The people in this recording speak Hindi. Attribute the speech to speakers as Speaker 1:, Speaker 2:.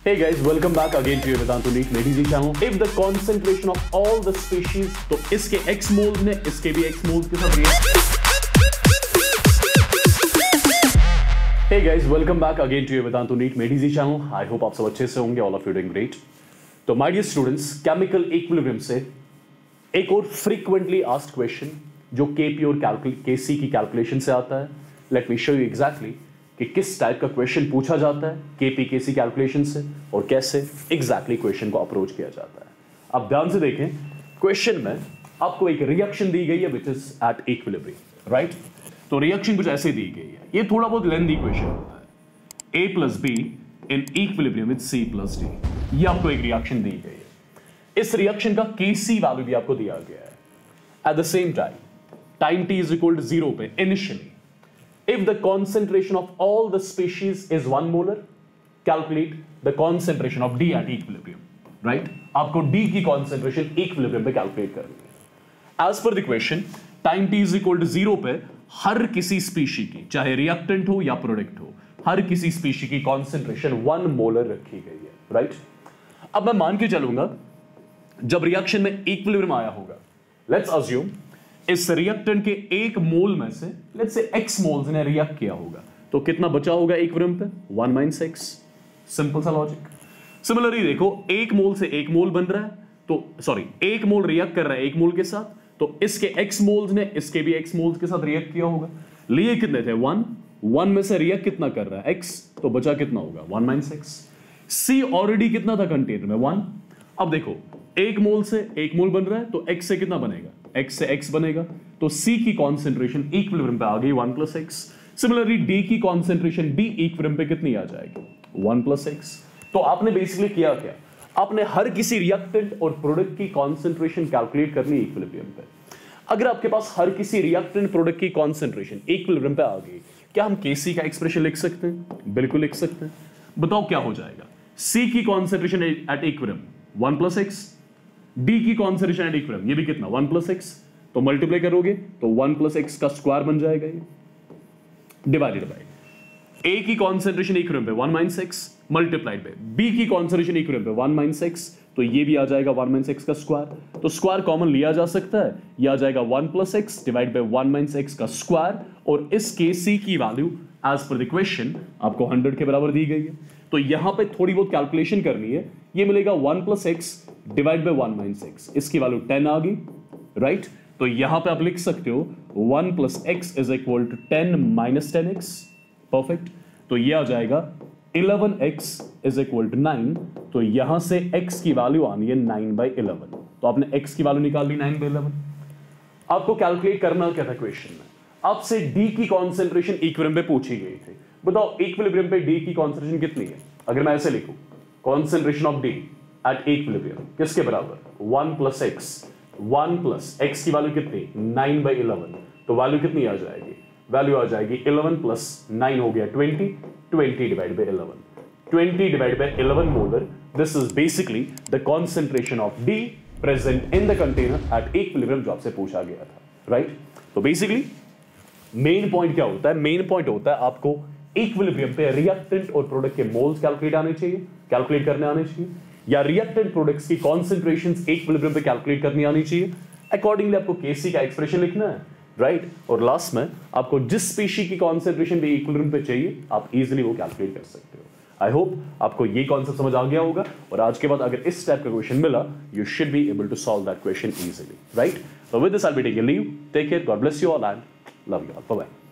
Speaker 1: Hey guys, welcome back again to your Vedantu NEET Ladies channel. If the concentration of all the species, तो इसके x मोल्स ने इसके भी x मोल्स के साथ Hey guys, welcome back again to your Vedantu NEET Ladies channel. I hope आप सब अच्छे से होंगे, all of you doing great. तो my dear students, chemical equilibrium से एक और frequently asked question जो KP और KC की कैलकुलेशन से आता है. Let me show you exactly कि किस टाइप का क्वेश्चन पूछा जाता है केपी केसी कैलकुलेशन से और कैसे एग्जैक्टली क्वेश्चन को अप्रोच किया जाता है. अब ध्यान से देखें, क्वेश्चन में आपको एक रिएक्शन दी गई है which is at equilibrium, right. तो रिएक्शन कुछ ऐसे दी गई है, ये थोड़ा बहुत लेंथी क्वेश्चन होता है. A plus B in equilibrium with C plus D, ये आपको एक रिएक्शन दी गई है. इस रिएक्शन का केसी वैल्यू भी आपको दिया गया है. At the same time T is equal to 0 पे initially if the concentration of all the species is 1 molar, calculate the concentration of D at equilibrium, right? आपको D की concentration equilibrium पे calculate करनी है. As per the question, time t is equal to 0 पे हर किसी species की, चाहे reactant हो या product हो, हर किसी species की concentration 1 molar रखी गई है, right? अब मैं मान के चलूंगा जब reaction में equilibrium आया होगा, let's assume इस रिएक्टेंट के एक मोल में से लेट्स से x मोल्स ने रिएक्ट किया होगा, तो कितना बचा होगा इक्विलिब्रियम पे 1 माइनस x. सिंपल सा लॉजिक. सिमिलरली देखो, एक मोल से एक मोल बन रहा है, तो सॉरी एक मोल रिएक्ट कर रहा है एक मोल के साथ, तो इसके x मोल्स ने इसके भी x मोल्स के साथ रिएक्ट किया होगा. लिए कितने थे 1 में से रिएक्ट कितना कर रहा है x, तो बचा कितना होगा 1 माइनस x. C ऑलरेडी कितना था कंटेनर में 1. अब देखो एक मोल से एक मोल बन रहा है, तो x से कितना बनेगा, x से x बनेगा, तो C की कॉन्सेंट्रेशन इक्विलिब्रियम पे आ गई 1 प्लस x. सिमिलरली D की कॉन्सेंट्रेशन B इक्विलिब्रियम पे कितनी आ जाएगी 1 प्लस x. तो आपने बेसिकली किया क्या, आपने हर किसी रिएक्टेंट और प्रोडक्ट की कॉन्सेंट्रेशन कैलकुलेट करनी इक्विलिब्रियम पे. अगर आपके पास हर किसी रिएक्टेंट प्रोडक्ट की कॉन्सेंट्रेशन इक्विलिब्रियम पे आ गई, क्या हम Kc का एक्सप्रेशन लिख सकते हैं? बिल्कुल लिख सकते हैं. बताओ क्या हो जाएगा. C की concentration at equilibrium 1 plus x, D की कॉन्सेंट्रेशन एट इक्विलिब्रियम ये भी कितना 1 प्लस x, तो मल्टीप्लाई करोगे तो 1 प्लस x का स्क्वायर बन जाएगा ये, डिवाइडेड बाय A की कॉन्सेंट्रेशन इक्विलिब्रियम पे 1 minus x multiplied by B की कॉन्सेंट्रेशन इक्विलिब्रियम पे 1 माइनस x, तो ये भी आ जाएगा 1 माइनस x का स्क्वायर. तो स्क्वायर कॉमन लिया जा सकता है, ये आ जाएगा 1 plus x divide by 1 minus x का स्क्वायर, और इस Kc की value as per the question आपको 100 के बराबर दी गई है. तो यहां पे थोड़ी बहुत कैलकुलेशन करनी है. ये मिलेगा 1 plus x divide by 1 minus x, इसकी वैल्यू 10 आ गई, राइट. तो यहां पे आप लिख सकते हो 1 plus x is equal to 10 minus 10x. Perfect. तो ये आ जाएगा 11x इज इक्वल टू 9. तो यहां से x की वैल्यू आनी है 9 बाई 11. तो आपने x की वैल्यू निकाल ली 9 बाई 11. आपको कैलकुलेट करना क्या था क्वेश्चन में, आपसे D की कॉन्सेंट्रेशन इक्विलिब्रियम पे पूछी गई थी. बताओ इक्विलिब्रियम पे D की कॉन्सेंट्रेशन कितनी है. अगर मैं ऐसे लिखूं concentration of D at equilibrium किसके बराबर 1 प्लस x, 1 प्लस x की वैल्यू कितनी 9 बाई 11, तो वैल्यू कितनी आ जाएगी, वैल्यू आ जाएगी 11 प्लस 9 हो गया 20 divide by 11, 20 divide by 11 molar. This is basically the concentration of D present in the container at equilibrium जो आपसे पूछा गया था, राइट. तो बेसिकली मेन पॉइंट क्या होता है, मेन पॉइंट होता है आपको इक्विलिब्रियम पे रिएक्टेंट और प्रोडक्ट के मोल्स कैलकुलेट करने आने चाहिए, या रिएक्टेंट प्रोडक्ट्स की कॉन्सेंट्रेशंस इक्विलिब्रियम पे कैलकुलेट करनी आनी चाहिए. अकॉर्डिंगली आपको Kc का एक्सप्रेशन लिखना है, राइट. और लास्ट में आपको जिस स्पीशीज की कॉन्सेंट्रेशन भी इक्विलिब्रियम पे चाहिए आप इजीली वो कैलकुलेट कर सकते हो. आई होप आपको ये कॉन्सेप्ट समझ आ गया होगा, और आज के बाद अगर इस टाइप का क्वेश्चन मिला you should be able to solve that question easily, right. So with this I'll be taking leave. Take care. God bless you all and love you all. Bye bye.